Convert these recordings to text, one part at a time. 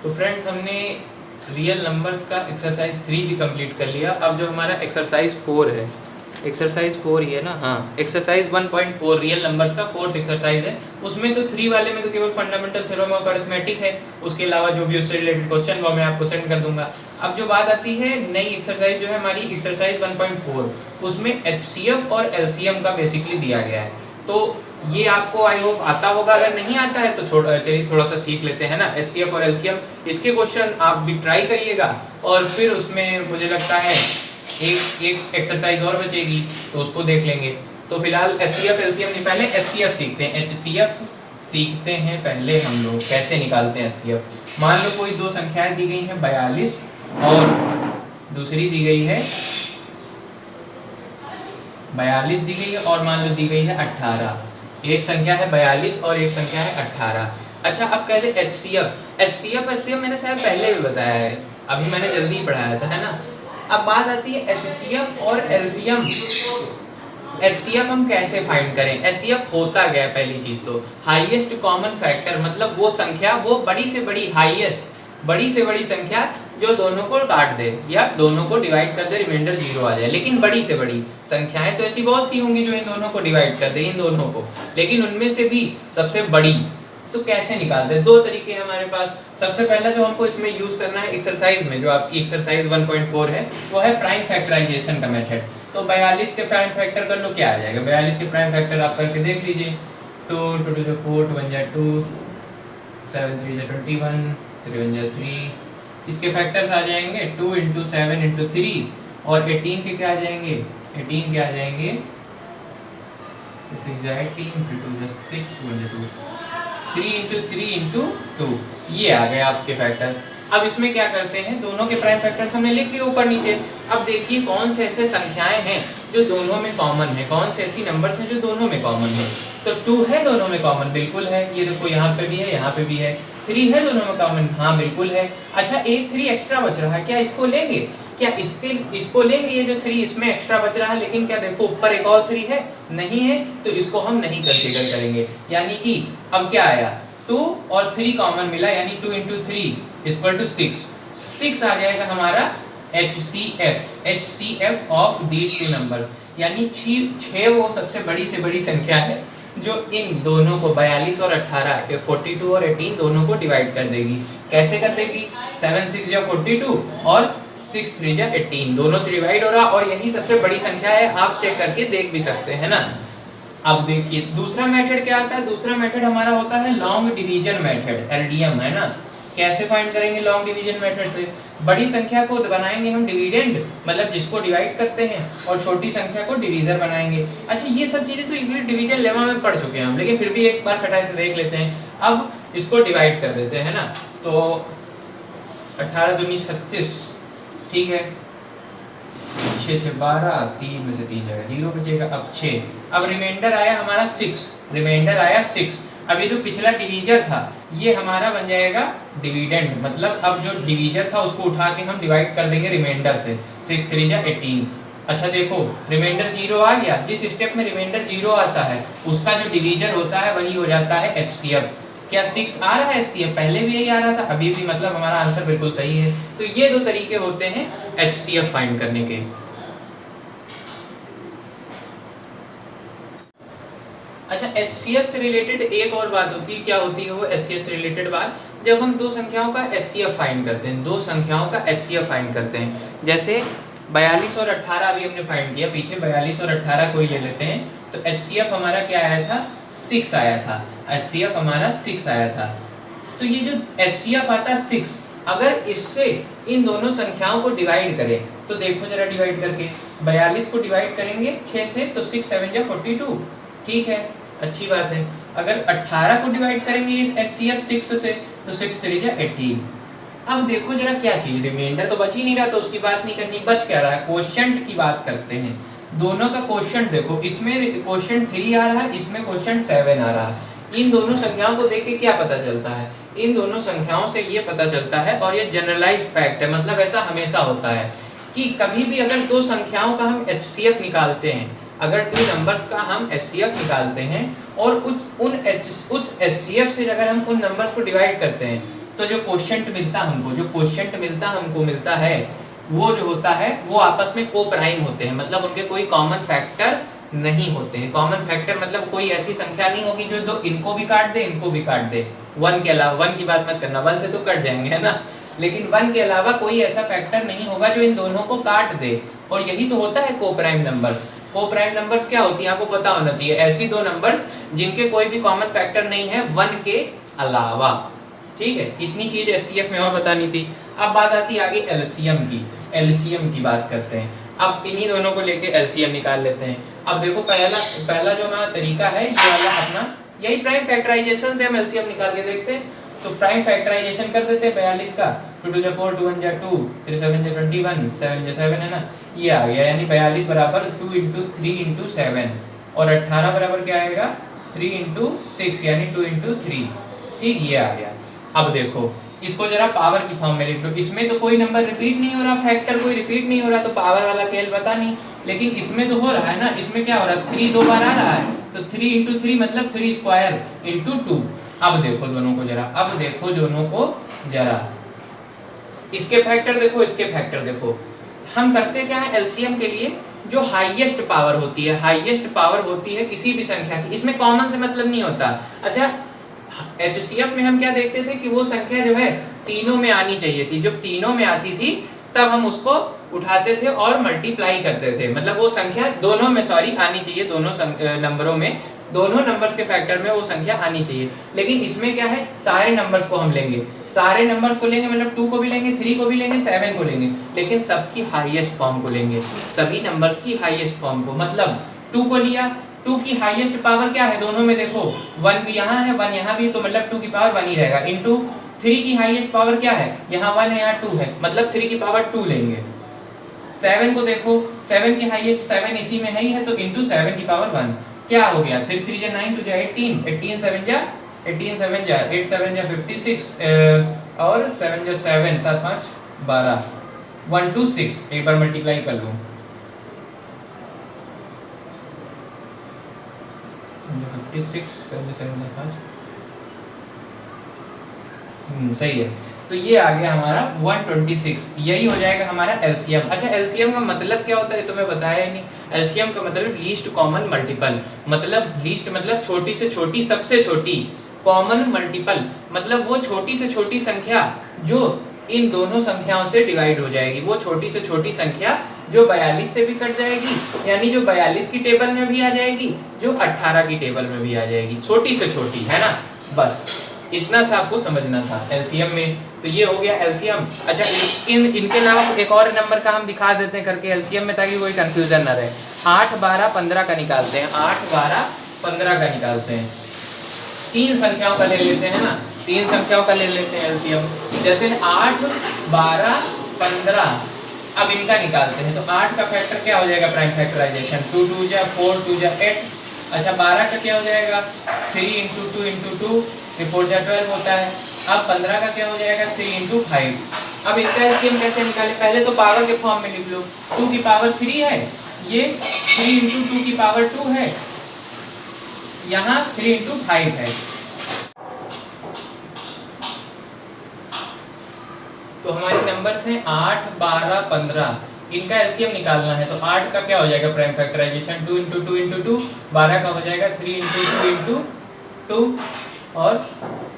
तो फ्रेंड्स हमने real numbers का एक्सरसाइज 3 भी कंप्लीट कर लिया। अब जो हमारा एक्सरसाइज 4 है, एक्सरसाइज 4 ही है ना, हाँ, एक्सरसाइज 1.4 रियल नंबर्स का फोर्थ एक्सरसाइज है। उसमें तो 3 वाले में तो केवल फंडामेंटल थ्योरम ऑफ अरिथमेटिक है, उसके अलावा जो भी उससे रिलेटेड क्वेश्चन वो मैं आपको सेंड कर दूंगा। अब जो बात आती है नई एक्सरसाइज जो है हमारी एक्सरसाइज 1.4, उसमें एचसीएफ और एलसीएम का बेसिकली दिया गया है। तो ये आपको आई होप आता होगा, अगर नहीं आता है तो चलिए थोड़ा सा सीख लेते हैं ना। एचसीएफ और एलसीएम इसके क्वेश्चन आप भी ट्राई करिएगा, और फिर उसमें मुझे लगता है एक एक्सरसाइज और बचेगी तो उसको देख लेंगे। तो फिलहाल एचसीएफ एलसीएम नहीं, पहले एचसीएफ सीखते हैं। एचसीएफ सीखते हैं पहले हम लोग कैसे निकालते हैं एचसीएफ। मान लो कोई दो संख्याएं दी गई हैं 42 और दूसरी दी गई है 42 दी गई है और मान लो दी गई है 18। एक संख्या है 42 और एक संख्या है 18। अच्छा, अब कहते हैं एचसीएफ। एचसीएफ मैंने शायद पहले भी बताया है, अभी मैंने जल्दी ही पढ़ाया था, है ना। अब बात आती है एचसीएफ और एलसीएम। एचसीएफ हम कैसे फाइंड करें? एचसीएफ होता क्या है? पहली चीज तो हाईएस्ट कॉमन फैक्टर, मतलब वो संख्या, वो बड़ी से बड़ी हाईएस्ट, बड़ी से बड़ी संख्या जो दोनों को काट दे या दोनों को डिवाइड कर दे, रिमाइंडर 0 आ जाए। लेकिन बड़ी से बड़ी संख्याएं तो ऐसी बहुत सी होंगी जो इन दोनों को डिवाइड कर दे, इन दोनों को, लेकिन उनमें से भी सबसे बड़ी तो कैसे निकालते हैं? दो तरीके हैं हमारे पास। सबसे पहला जो हमको इसमें यूज करना है एक्सरसाइज में, जो आपकी एक्सरसाइज 1.4 है, वो है प्राइम फैक्टराइजेशन का मेथड। तो 42 के प्राइम फैक्टर कर लो, क्या आ जाएगा? 42 के प्राइम फैक्टर आप करके देख लीजिए। 2 2 to the 4 2 1 2 7 3 21 3 1 3। इसके फैक्टर्स आ जाएंगे 2 into 7 into 3, और 18 के क्या आ जाएंगे? 18 के आ जाएंगे 6 18 2 6 1 2 3 into 3 into 2। ये आ गए आपके फैक्टर। अब इसमें क्या करते हैं, दोनों के प्राइम फैक्टर्स हमने लिख लिए ऊपर नीचे। अब देखिए कौन से ऐसे संख्याएं हैं जो दोनों में कॉमन है, कौन से ऐसी नंबर्स हैं जो दोनों में कॉमन है। तो 2 है दोनों में कॉमन, बिल्कुल है, ये देखो यहाँ पे भी है, यहाँ पे भी है। 3 है दोनों में कॉमन, हाँ बिल्कुल है। अच्छा, एक 3 एक्स्ट्रा बच रहा है, क्या इसको लेंगे? क्या इसको लेंगे? ये जो 3 इसमें एक्स्ट्रा बच रहा है, लेकिन क्या देखो ऊपर एक और 3 है, नहीं है, तो इसको हम नहीं कंसीडर करेंगे। यानी कि अब क्या आया, 2 और 3 कॉमन मिला, यानी 2 into 3 इक्वल टू 6। 6 आ जाएगा हमारा HCF of these two numbers. यानी 6 वो सबसे बड़ी से बड़ी संख्या है जो इन दोनों को 42 और 18, 42 और 18 दोनों को डिवाइड कर देगी। कैसे कर देगी? 7 6 या 42 और 6 3 या 18 दोनों से डिवाइड हो रहा, और यही सबसे बड़ी संख्या है। आप चेक करके देख भी सकते हैं ना। अब देखिए दूसरा मेथड क्या आता है। दूसरा मेथड हमारा होता है लॉन्ग डिवीजन मेथड, एलडीएम, है ना। कैसे फाइंड करेंगे लॉन्ग डिवीजन मेथड से? बड़ी संख्या को बनाएंगे हम डिविडेंड, मतलब जिसको डिवाइड करते हैं, और छोटी संख्या को डिवीजर बनाएंगे। अच्छा, ये सब चीजें तो इंग्लिश डिवीजन लेमा में पढ़ चुके हैं हम, लेकिन फिर भी एक बार खटाई से देख लेते हैं। अब इसको डिवाइड कर देते हैं ना, तो 18 दूनी 36, ठीक है, 6 से 12, 3 में से 3 जाएगा, 0 बचेगा। अब 6, अब रिमाइंडर आया हमारा 6, रिमाइंडर आया 6। अब ये जो पिछला डिवीजर था ये हमारा बन जाएगा डिविडेंड, मतलब अब जो डिवीजर था उसको उठा के हम डिवाइड कर देंगे रिमाइंडर से। 6 3 या 18। अच्छा देखो, रिमाइंडर 0 आ गया। जिस स्टेप में रिमाइंडर 0 आता है उसका जो डिवीजर होता है वही हो जाता है एचसीएफ। क्या 6 आ रहा है एचसीएफ? पहले भी यही आ रहा था, अभी भी, मतलब हमारा आंसर बिल्कुल सही है। तो ये दो तरीके होते हैं एचसीएफ फाइंड करने के। अच्छा, एचसीएफ से रिलेटेड एक और बात होती है, क्या होती है वो एचसीएफ से रिलेटेड बात? जब हम दो संख्याओं का एचसीएफ फाइंड करते हैं, दो संख्याओं का एचसीएफ फाइंड करते हैं, जैसे 42 और 18 अभी हमने फाइंड किया, पीछे 42 और 18 को ही ले लेते हैं, तो एचसीएफ हमारा क्या आया था? 6 आया था। एचसीएफ हमारा 6 आया था। तो ये जो एचसीएफ आता है 6, अगर इससे इन दोनों संख्याओं को डिवाइड करें, तो देखो जरा डिवाइड करके, 42 को डिवाइड करेंगे 6 से तो 6 7 या 42, ठीक है, अच्छी बात है। अगर 18 को डिवाइड करेंगे इस एचसीएफ 6 से तो 6 3 या 18। अब देखो जरा क्या चीज, रिमाइंडर तो बच ही नहीं रहा, तो उसकी बात नहीं करनी, बच क्या रहा है? क्वोशिएंट की बात करते हैं। दोनों का क्वोशिएंट देखो, इसमें क्वोशिएंट 3 आ रहा है, इसमें क्वोशिएंट 7 आ रहा है। इन दोनों संख्याओं को देख के क्या पता चलता है? इन दोनों संख्याओं से ये पता चलता है, और ये जनरलाइज्ड फैक्ट है, मतलब ऐसा हमेशा होता है कि कभी भी अगर दो संख्याओं का हम एचसीएफ निकालते हैं, अगर टू नंबर्स का हम एचसीएफ निकालते हैं और उस एचसीएफ से अगर हम उन नंबर्स को डिवाइड करते हैं, तो जो कोशेंट मिलता हमको मिलता है वो जो होता है वो आपस में को प्राइम होते हैं, मतलब उनके कोई कॉमन फैक्टर नहीं होते हैं। कॉमन फैक्टर मतलब कोई ऐसी संख्या नहीं होगी जो दो इनको भी काट दे इनको भी काट दे। 1 के अलावा, 1 की बात मत करना, 1 से तो कट जाएंगे है ना, लेकिन 1 के अलावा कोई ऐसा फैक्टर नहीं होगा जो इन दोनों को काट दे। और यही तो होता है को प्राइम नंबर्स। को प्राइम नंबर्स क्या होती है आपको पता होना चाहिए, ऐसी दो नंबर्स जिनके कोई भी कॉमन फैक्टर नहीं है 1 के अलावा। ठीक है, इतनी चीज एचसीएफ में और बतानी थी। अब बात आती है आगे एलसीएम की। एलसीएम की बात करते हैं। अब इन्हीं दोनों को लेके एलसीएम निकाल लेते हैं। अब देखो पहला जो हमारा तरीका है ये वाला अपना, यही प्राइम फैक्टराइजेशन से हम एलसीएम निकाल के देखते हैं। तो प्राइम फैक्टराइजेशन कर देते हैं 42 का, 2 2 4 2 1 2 3 7 21 7 7 है ना, ये आ गया, यानी 42 बराबर 2 × 3 × 7 और 18 बराबर क्या आएगा 3 × 6 यानी 2 × 3। ठीक, ये आ गया। अब देखो इसको जरा पावर की फॉर्म में लिख लो। इसमें तो कोई नंबर रिपीट नहीं हो रहा, फैक्टर कोई रिपीट नहीं हो रहा, तो पावर वाला खेल पता नहीं, लेकिन इसमें तो हो रहा है ना। इसमें क्या हो रहा है 3 दो बार आ रहा है, तो 3 × 3 मतलब 3 स्क्वायर × 2। अब देखो दोनों को जरा, इसके फैक्टर देखो, इसके फैक्टर देखो। हम करते क्या है एलसीएम के लिए, जो हाईएस्ट पावर होती है किसी भी संख्या की, इसमें कॉमन से मतलब नहीं होता। अच्छा, एचसीएफ में हम क्या देखते थे कि वो संख्या जो है तीनों में आनी चाहिए थी, जब तीनों में आती थी तब हम उसको उठाते थे और मल्टीप्लाई करते थे, मतलब वो संख्या दोनों में आनी चाहिए, दोनों नंबरों में, दोनों नंबर्स के फैक्टर में वो संख्या आनी चाहिए। लेकिन इसमें क्या है, सारे नंबर्स को हम लेंगे, मतलब 2 को भी लेंगे, 3 को भी लेंगे, 7 को लेंगे, लेकिन सबकी हाईएस्ट फॉर्म को लेंगे, सभी नंबर्स की हाईएस्ट फॉर्म को। मतलब 2 को लिया, 2 की हाईएस्ट पावर क्या है दोनों में, देखो 1 भी यहाँ है 1 यहाँ भी, तो मतलब 2 की पावर 1 ही रहेगा। इनटू 3 की हाईएस्ट पावर क्या है, यहाँ 1 है यहाँ 2 है, मतलब 3 की पावर 2 लेंगे। 7 को देखो, 7 की हाईएस्ट 7 इसी में है ही है, तो इनटू 7 की पावर 1 क्या हो गया, 3 3 9 2 18, 18 7 जा 8 7 जा 56 और 7 जा 7 7 5 12 1 2 6। एक बार मल्टीप्लाई कर लूं, 56 7 7 5 सही है। तो ये आ गया हमारा 126, यही हो जाएगा हमारा एलसीएम। अच्छा, एलसीएम का मतलब क्या होता है तो मैं बताया ही नहीं। एलसीएम का मतलब लीस्ट कॉमन मल्टीपल, मतलब लीस्ट मतलब छोटी से छोटी, सबसे छोटी, कॉमन मल्टीपल मतलब वो छोटी से छोटी संख्या जो इन दोनों संख्याओं से डिवाइड हो जाएगी, वो छोटी से छोटी संख्या जो 42 से भी कट जाएगी, यानी जो 42 की टेबल में भी आ जाएगी, जो 18 की टेबल में भी आ जाएगी, छोटी से छोटी, है ना। बस इतना सा आपको समझना था एलसीएम में। तो ये हो गया एलसीएम। अच्छा, इनके अलावा एक और नंबर का हम दिखा देते हैं करके एलसीएम में, ताकि कोई कंफ्यूजन ना रहे। 8 12 15 का निकालते हैं, 8 12 15 का निकालते हैं। 3 संख्याओं का ले लेते हैं ना, 3 संख्याओं का ले लेते हैं एलसीएम। जैसे 8 12 15, अब इनका निकालते हैं। तो 8 का फैक्टर क्या हो जाएगा, प्राइम फैक्टराइजेशन, 2 2 जा 4 2 जा 8। अच्छा, 12 का क्या हो जाएगा, 3 × 2 × 2 4 जा 12 होता है। अब 15 का क्या हो जाएगा, 3 × 5। अब इसका एलसीएम कैसे निकालें, पहले तो पावर के फॉर्म में लिख लो। 2 की पावर 3 है, ये 3 × 2 की पावर 2 है, यहाँ 3 × 5 है। तो हमारे नंबर्स हैं 8 12 15, इनका एलसीएम निकालना है। तो 8 का क्या हो जाएगा प्राइम फैक्टराइजेशन, 2 × 2 × 2, 12 का हो जाएगा 3 × 2 × 2, और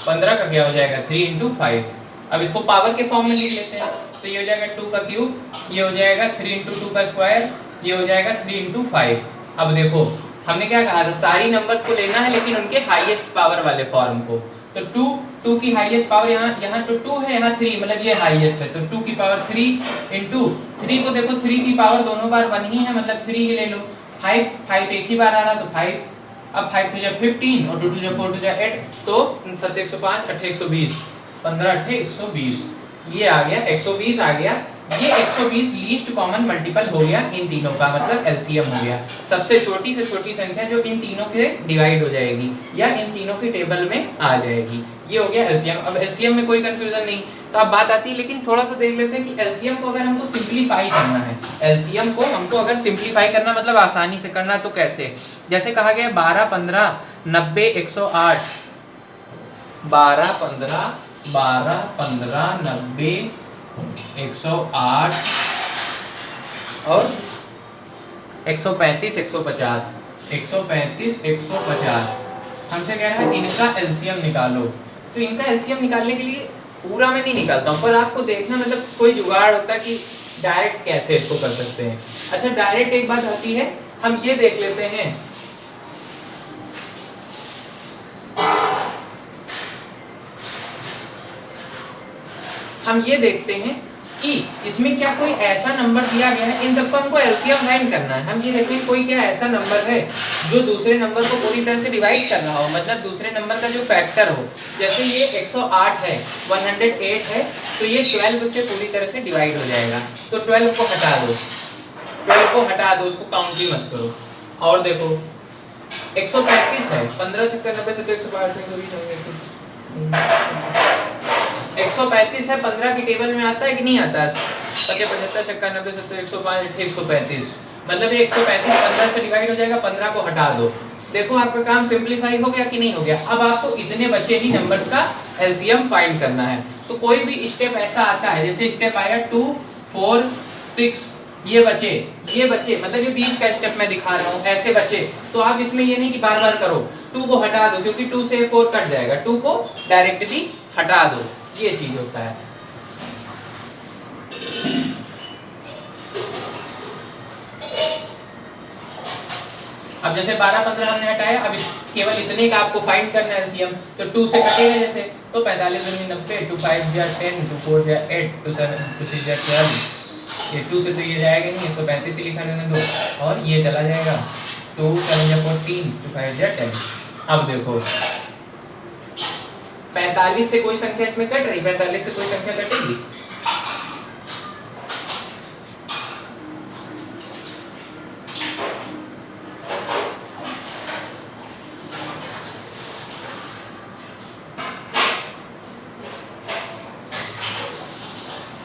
15 का क्या हो जाएगा 3 × 5। अब इसको पावर के फॉर्म में लिख लेते हैं। तो ये हो जाएगा 2 का क्यूब, ये हो जाएगा 3 × 2 का स्क्वायर, ये हो जाएगा 3 × 5। अब देखो हमने क्या कहा था, सारी नंबर्स को लेना है लेकिन उनके हाईएस्ट पावर वाले फॉर्म को। तो 2 की हाईएस्ट पावर यहाँ तो 2 है, यहाँ 3, मतलब ये हाईएस्ट है। तो 2 की पावर 3 × 3 को देखो, 3 की पावर दोनों बार 1 ही है, मतलब 3 ही ले लो। 5 एक ही बार आ रहा, तो 5। अब 5 2 जा 15 और 2 2 जा 4 2 जा 8, तो 7 105 8 120, 15 8 120, ये आ गया 120 आ गया। ये 120 लीस्ट कॉमन मल्टीपल हो गया इन तीनों का, मतलब एलसीएम हो गया। सबसे छोटी से छोटी संख्या जो इन तीनों के डिवाइड हो जाएगी या इन तीनों की टेबल में आ जाएगी, ये हो गया एलसीएम। अब एलसीएम में कोई कंफ्यूजन नहीं। तो अब बात आती है, लेकिन थोड़ा सा देख लेते हैं कि एलसीएम को अगर हमको सिंप्लीफाई करना है, एलसीएम को हमको अगर सिंप्लीफाई करना मतलब आसानी से करना, तो कैसे। जैसे कहा गया 12 15 90 108, 12 15 12, 15, 90, 108 और 135, 150, 135, 150। हमसे कह रहा है इनका एलसीएम निकालो। तो इनका एलसीएम निकालने के लिए पूरा मैं नहीं निकालता हूँ, पर आपको देखना मतलब कोई जुगाड़ होता है कि डायरेक्ट कैसे इसको कर सकते हैं। अच्छा, डायरेक्ट एक बात आती है, हम ये देख लेते हैं हम ये देखते हैं कि इसमें क्या कोई ऐसा नंबर दिया गया है, इन सबको हमको एलसीएम फाइंड करना है। हम ये देखते हैं कोई क्या ऐसा नंबर है जो दूसरे नंबर को पूरी तरह से डिवाइड कर रहा हो, मतलब दूसरे नंबर का जो फैक्टर हो। जैसे ये 108 है, 108 है, तो ये 12 से पूरी तरह से डिवाइड हो जाएगा। तो 12 को हटा दो, 12 को हटा दो, उसको काउंट ही मत करो। और देखो 135 है, 15 छक्का 90 से तो 135 है, 15 की टेबल में आता है कि नहीं आता है? 75 छक्का 90 से तो 105 135, मतलब ये 135 15 से डिवाइड हो जाएगा, 15 को हटा दो। देखो आपका काम सिंपलीफाई हो गया कि नहीं हो गया। अब आपको इतने बचे ही नंबर्स का एलसीएम फाइंड करना है। तो कोई भी स्टेप ऐसा आता है, जैसे स्टेप आया 2, 4, 6, ये बचे मतलब ये बीच का स्टेप मैं दिखा रहा हूँ, ऐसे बचे। तो आप इसमें ये नहीं कि बार बार करो, 2 को हटा दो, क्योंकि 2 से 4 कट जाएगा, 2 को डायरेक्टली हटा दो, ये चीज होता है। अब जैसे 12, 15 हमने हटाया, अब केवल इतने का आपको फाइंड करना है एलसीएम। तो 2 से कटेगा जैसे, तो 45 दूनी 90, 2 5 जा 10, 2 4 जा 8, 2 7 2 6 जा 12। ये 2 से तो ये जाएगा नहीं, 135 ही लिखा रहने दो, और ये चला जाएगा 2 7 जा 14, 2 5 जा 10। अब देखो 45 से कोई संख्या इसमें कट रही, 45 से कोई संख्या कटेगी?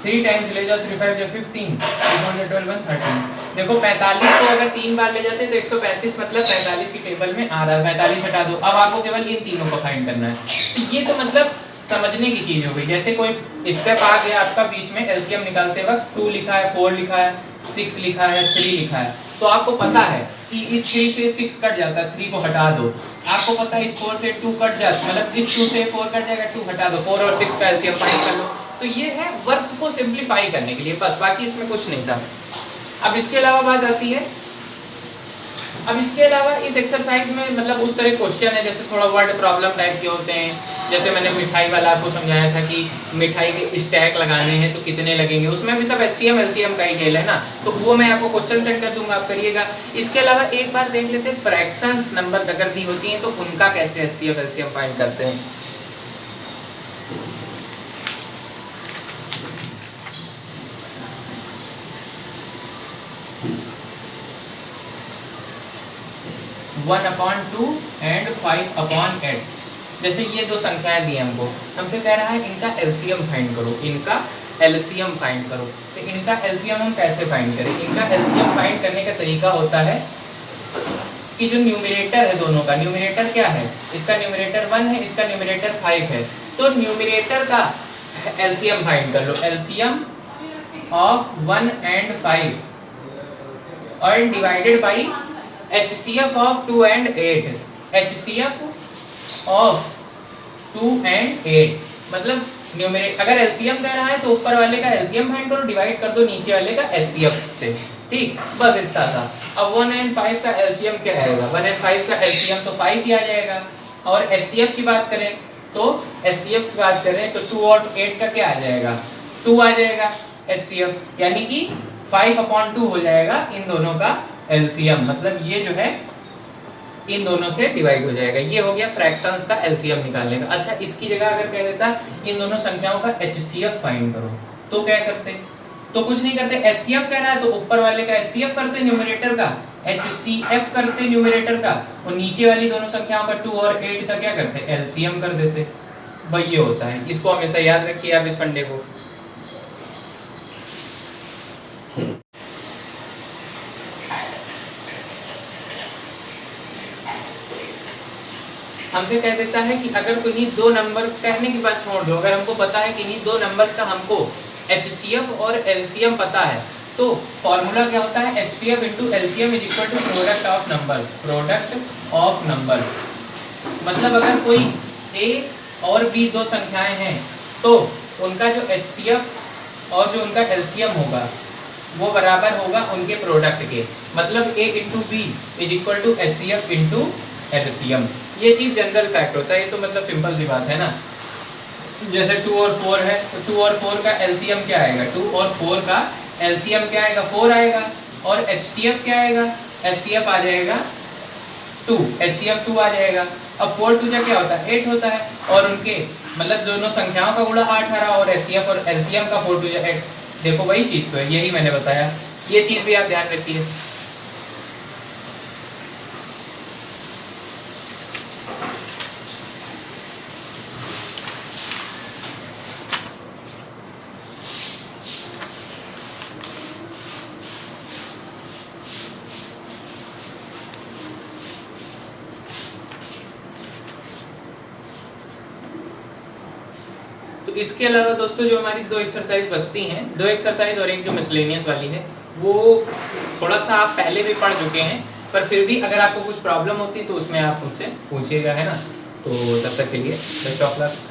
3 टाइम्स ले जाओ, 3 5 जा 15, 3 4 जा 12, 13। देखो 45 को अगर 3 बार ले जाते हैं तो 135, मतलब 45 की टेबल में आ रहा है, 45 हटा दो। अब आपको केवल इन तीनों को फाइंड करना है। तो ये तो मतलब समझने की चीज हो गई। जैसे कोई स्टेप आ गया आपका बीच में, एलसीएम निकालते वक्त 2 लिखा है, 4 लिखा है, 6 लिखा है, 3 लिखा है, तो आपको पता है कि इस 3 से 6 कट जाता है, 3 को हटा दो। आपको पता है इस 4 से 2 कट जाता है, मतलब इस 2 से 4 कट जाएगा, 2 हटा दो, 4 और 6 का एलसीएम फाइंड कर लो। तो ये है वर्क को सिंपलीफाई करने के लिए, बस, बाकी इसमें कुछ नहीं था। अब इसके अलावा बात आती है, अब इसके अलावा इस एक्सरसाइज में मतलब उस तरह क्वेश्चन है जैसे थोड़ा वर्ड प्रॉब्लम टाइप के होते हैं। जैसे मैंने मिठाई वाला आपको समझाया था कि मिठाई के स्टैक लगाने हैं तो कितने लगेंगे, उसमें भी सब एचसीएम एलसीएम का ही खेल है ना, तो वो मैं आपको क्वेश्चन सेंड कर दूंगा, आप करिएगा। इसके अलावा एक बार देख लेते हैं फ्रैक्शंस नंबर अगर दी होती हैं तो उनका कैसे एचसीएम एलसीएम फाइंड करते हैं। One upon 2 and 5/8। जैसे ये दो संख्याएं दी हमको, हमसे कह रहा है इनका एलसीएम फाइंड करो, इनका एलसीएम फाइंड करो। तो इनका एलसीएम हम कैसे फाइंड करें? इनका एलसीएम फाइंड करने का तरीका होता है कि जो न्यूमरेटर है दोनों का, न्यूमरेटर क्या है, इसका न्यूमरेटर 1 है, इसका न्यूमरेटर 5 है, तो न्यूमरेटर का एलसीएम फाइंड कर लो। एलसीएम ऑफ 1 एंड 5 और divided by HCF of 2 and 8, HCF of 2 and 8, मतलब न्यूमरेटर अगर एलसीएम कह रहा है तो ऊपर वाले का एलसीएम फाइंड करो, डिवाइड कर दो नीचे वाले का HCF से, ठीक, बस इतना था। अब 1 and 5 का एलसीएम क्या आएगा? 1 and 5 का एलसीएम तो 5 ही आ जाएगा, और HCF की बात करें तो HCF की बात करें तो 2 और 8 का क्या आ जाएगा? 2 आ जाएगा HCF, यानी कि 5/2 हो जाएगा इन दोनों का एलसीएम, मतलब ये जो है इन दोनों से डिवाइड हो जाएगा। ये हो गया फ्रैक्शंस का एलसीएम निकालने का। अच्छा, इसकी जगह अगर कह देता इन दोनों संख्याओं का एचसीएफ फाइंड करो, तो क्या करते? तो कुछ नहीं करते, एचसीएफ कह रहा है तो ऊपर वाले का एचसीएफ करते न्यूमरेटर का, एचसीएफ करते न्यूमरेटर का, और नीचे वाली दोनों संख्याओं का 2 और 8 का क्या करते? एलसीएम कर देते। भाई ये होता है, इसको हमेशा याद रखिए आप इस फंडे को। हमसे कह देता है कि अगर कोई दो नंबर, कहने की बात छोड़ दो, अगर हमको पता है कि इन्हीं दो नंबर्स का हमको HCF और LCM पता है, तो फॉर्मूला क्या होता है, HCF into LCM is equal to product of numbers, product of numbers. मतलब अगर कोई A और B दो संख्याएं हैं तो उनका जो HCF और जो उनका LCM होगा वो बराबर होगा उनके प्रोडक्ट के। मतलब A into B is equal to HCF into LCM। ये चीज जनरल फैक्ट होता है, ये तो मतलब सिंपल सी बात है ना। जैसे 2 और 4 है तो 2 और 4 का LCM क्या आएगा, 2 और 4 का LCM क्या आएगा, 4 आएगा। और HCF क्या आएगा, HCF आ जाएगा 2, HCF 2 आ जाएगा। अब 4 2 क्या होता है, 8 होता है। और उनके मतलब दोनों संख्याओं का गुणा 8 आ रहा और HCF और LCM का 4 2 8। देखो वही चीज तो है, यही मैंने बताया, ये चीज भी आप ध्यान रखिए। तो इसके अलावा दोस्तों जो हमारी दो एक्सरसाइज बचती हैं, दो एक्सरसाइज और एक जो मिसलेनियस वाली है, वो थोड़ा सा आप पहले भी पढ़ चुके हैं, पर फिर भी अगर आपको कुछ प्रॉब्लम होती तो उसमें आप मुझसे पूछिएगा, है ना। तो तब तक के लिए बेस्ट ऑफ लक।